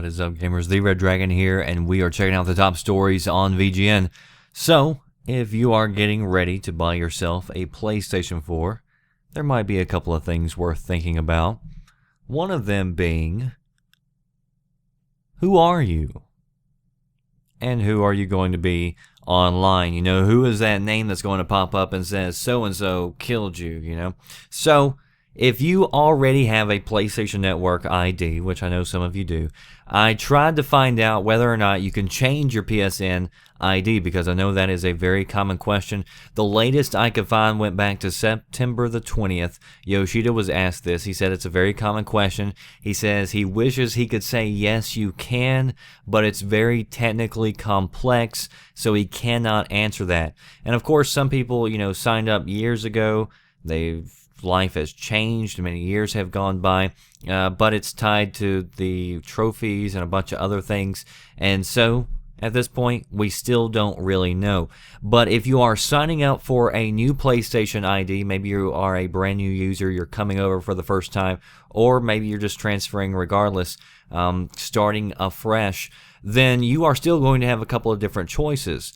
What is up, gamers? The Red Dragon here, and we are checking out the top stories on VGN. So, if you are getting ready to buy yourself a PlayStation 4, there might be a couple of things worth thinking about. One of them being, who are you? And who are you going to be online? You know, who is that name that's going to pop up and says, so-and-so killed you, you know? So, if you already have a PlayStation Network ID, which I know some of you do, I tried to find out whether or not you can change your PSN ID, because I know that is a very common question. The latest I could find went back to September the 20th. Yoshida was asked this. He said it's a very common question. He says he wishes he could say yes, you can, but it's very technically complex, so he cannot answer that. And of course, some people, you know, signed up years ago. Life has changed, many years have gone by, but it's tied to the trophies and a bunch of other things, and so at this point we still don't really know. But if you are signing up for a new PlayStation ID, maybe you are a brand new user, you're coming over for the first time, or maybe you're just transferring regardless, starting afresh, then you are still going to have a couple of different choices.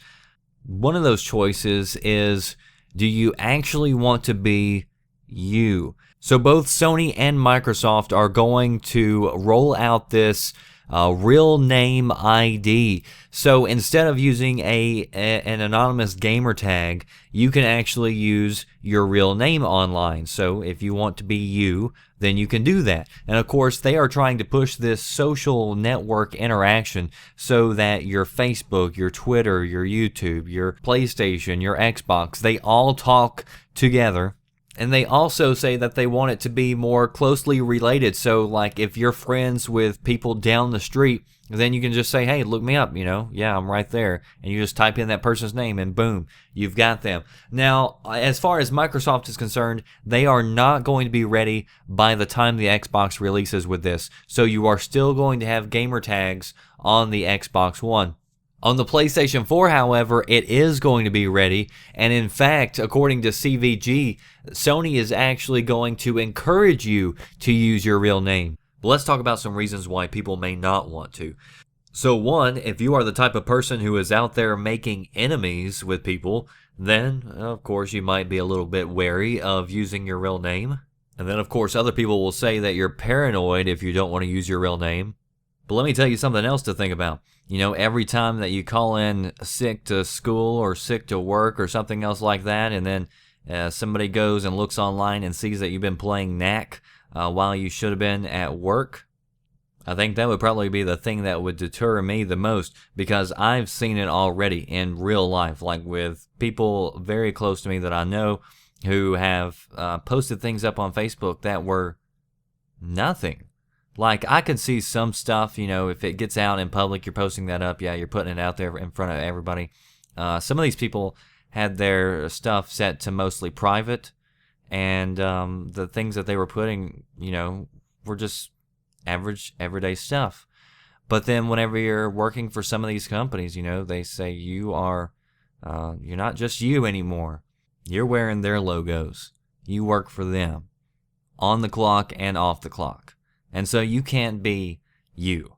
One of those choices is, do you actually want to be you? So both Sony and Microsoft are going to roll out this real name ID. So instead of using an anonymous gamer tag, you can actually use your real name online. So if you want to be you, then you can do that. And of course, they are trying to push this social network interaction so that your Facebook, your Twitter, your YouTube, your PlayStation, your Xbox, they all talk together. And they also say that they want it to be more closely related. So, like, if you're friends with people down the street, then you can just say, hey, look me up, you know? Yeah, I'm right there. And you just type in that person's name, and boom, you've got them. Now, as far as Microsoft is concerned, they are not going to be ready by the time the Xbox releases with this. So you are still going to have gamer tags on the Xbox One. On the PlayStation 4, however, it is going to be ready, and in fact, according to CVG, Sony is actually going to encourage you to use your real name. But let's talk about some reasons why people may not want to. So one, if you are the type of person who is out there making enemies with people, then, of course, you might be a little bit wary of using your real name. And then, of course, other people will say that you're paranoid if you don't want to use your real name. But let me tell you something else to think about. You know, every time that you call in sick to school or sick to work or something else like that, and then somebody goes and looks online and sees that you've been playing Knack while you should have been at work, I think that would probably be the thing that would deter me the most, because I've seen it already in real life, like with people very close to me that I know who have posted things up on Facebook that were nothing. Like, I could see some stuff, you know, if it gets out in public, you're posting that up, yeah, you're putting it out there in front of everybody. Some of these people had their stuff set to mostly private, and the things that they were putting, you know, were just average, everyday stuff. But then whenever you're working for some of these companies, you know, they say you're not just you anymore. You're wearing their logos. You work for them, on the clock and off the clock. And so you can't be you.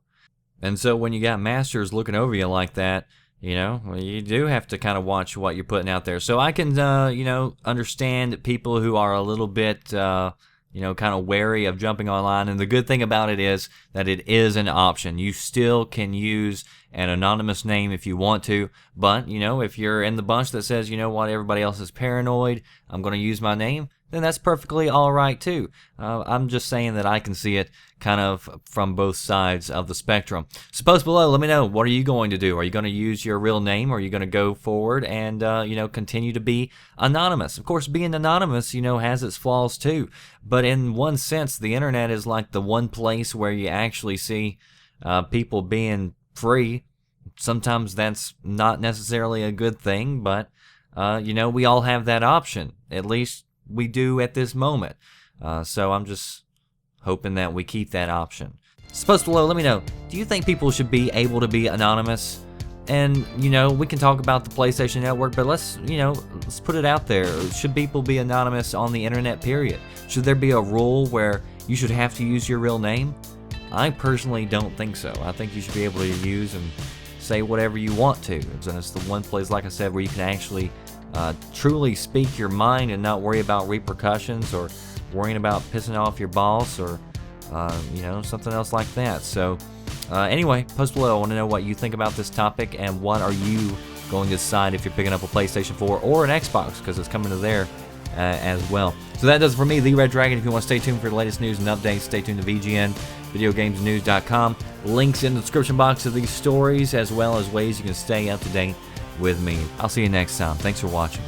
And so when you got masters looking over you like that, you know, you do have to kind of watch what you're putting out there. So I can, you know, understand people who are a little bit, you know, kind of wary of jumping online. And the good thing about it is that it is an option. You still can use an anonymous name if you want to. But, you know, if you're in the bunch that says, you know what, everybody else is paranoid, I'm going to use my name, then that's perfectly all right too. I'm just saying that I can see it kind of from both sides of the spectrum. So post below, let me know, what are you going to do? Are you going to use your real name, or are you going to go forward and, you know, continue to be anonymous? Of course, being anonymous, you know, has its flaws too. But in one sense, the internet is like the one place where you actually see people being free. Sometimes that's not necessarily a good thing, but, you know, we all have that option. At least we do at this moment. So I'm just hoping that we keep that option. So post below, let me know, do you think people should be able to be anonymous? And, you know, we can talk about the PlayStation Network, but let's put it out there. Should people be anonymous on the internet, period? Should there be a rule where you should have to use your real name? I personally don't think so. I think you should be able to use and say whatever you want to. And it's the one place, like I said, where you can actually truly speak your mind and not worry about repercussions or worrying about pissing off your boss or something else like that. So anyway, post below. I want to know what you think about this topic and what are you going to decide if you're picking up a PlayStation 4 or an Xbox, because it's coming to there as well. So that does it for me, The Red Dragon. If you want to stay tuned for the latest news and updates, stay tuned to VGN, VideoGamesNews.com. Links in the description box of these stories, as well as ways you can stay up to date with me. I'll see you next time. Thanks for watching.